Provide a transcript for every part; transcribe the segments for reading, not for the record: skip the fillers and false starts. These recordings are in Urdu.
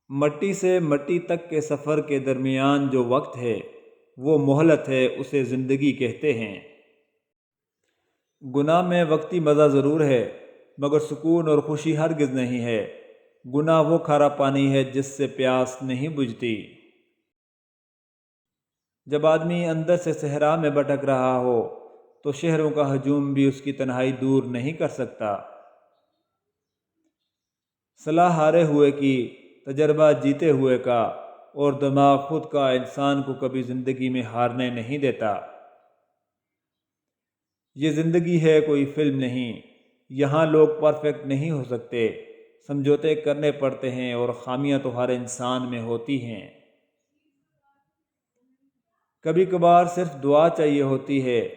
مٹی سے مٹی تک کے سفر کے درمیان جو وقت ہے وہ مہلت ہے، اسے زندگی کہتے ہیں۔ گناہ میں وقتی مزہ ضرور ہے، مگر سکون اور خوشی ہرگز نہیں ہے۔ گناہ وہ کھارا پانی ہے جس سے پیاس نہیں بجھتی۔ جب آدمی اندر سے صحرا میں بھٹک رہا ہو تو شہروں کا ہجوم بھی اس کی تنہائی دور نہیں کر سکتا۔ صلاح ہارے ہوئے کی، تجربہ جیتے ہوئے کا، اور دماغ خود کا انسان کو کبھی زندگی میں ہارنے نہیں دیتا۔ یہ زندگی ہے، کوئی فلم نہیں۔ یہاں لوگ پرفیکٹ نہیں ہو سکتے، سمجھوتے کرنے پڑتے ہیں، اور خامیاں تو ہر انسان میں ہوتی ہیں۔ کبھی کبھار صرف دعا چاہیے ہوتی ہے۔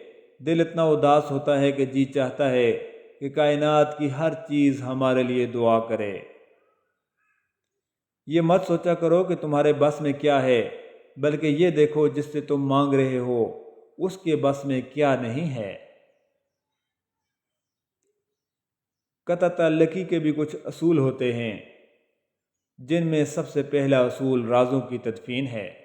دل اتنا اداس ہوتا ہے کہ جی چاہتا ہے کہ کائنات کی ہر چیز ہمارے لیے دعا کرے۔ یہ مت سوچا کرو کہ تمہارے بس میں کیا ہے، بلکہ یہ دیکھو جس سے تم مانگ رہے ہو اس کے بس میں کیا نہیں ہے۔ قطع تعلقی کے بھی کچھ اصول ہوتے ہیں، جن میں سب سے پہلا اصول رازوں کی تدفین ہے۔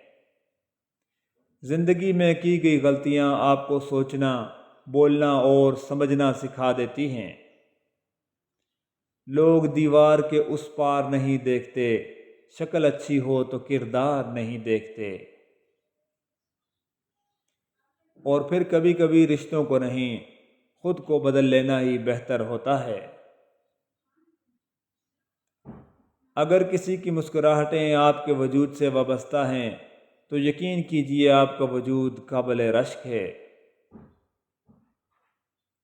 زندگی میں کی گئی غلطیاں آپ کو سوچنا، بولنا اور سمجھنا سکھا دیتی ہیں۔ لوگ دیوار کے اس پار نہیں دیکھتے، شکل اچھی ہو تو کردار نہیں دیکھتے۔ اور پھر کبھی کبھی رشتوں کو نہیں، خود کو بدل لینا ہی بہتر ہوتا ہے۔ اگر کسی کی مسکراہٹیں آپ کے وجود سے وابستہ ہیں تو یقین کیجیے آپ کا وجود قابل رشک ہے۔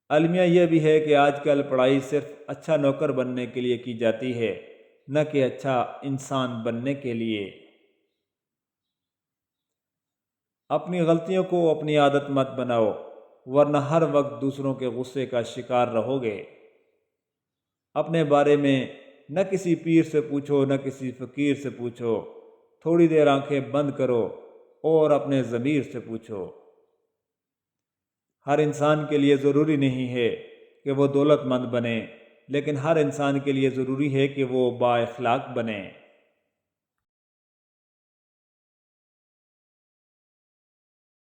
المیہ یہ بھی ہے کہ آج کل پڑھائی صرف اچھا نوکر بننے کے لیے کی جاتی ہے، نہ کہ اچھا انسان بننے کے لیے۔ اپنی غلطیوں کو اپنی عادت مت بناؤ، ورنہ ہر وقت دوسروں کے غصے کا شکار رہو گے۔ اپنے بارے میں نہ کسی پیر سے پوچھو، نہ کسی فقیر سے پوچھو۔ تھوڑی دیر آنکھیں بند کرو اور اپنے ضمیر سے پوچھو۔ ہر انسان کے لیے ضروری نہیں ہے کہ وہ دولت مند بنے، لیکن ہر انسان کے لیے ضروری ہے کہ وہ با اخلاق بنے۔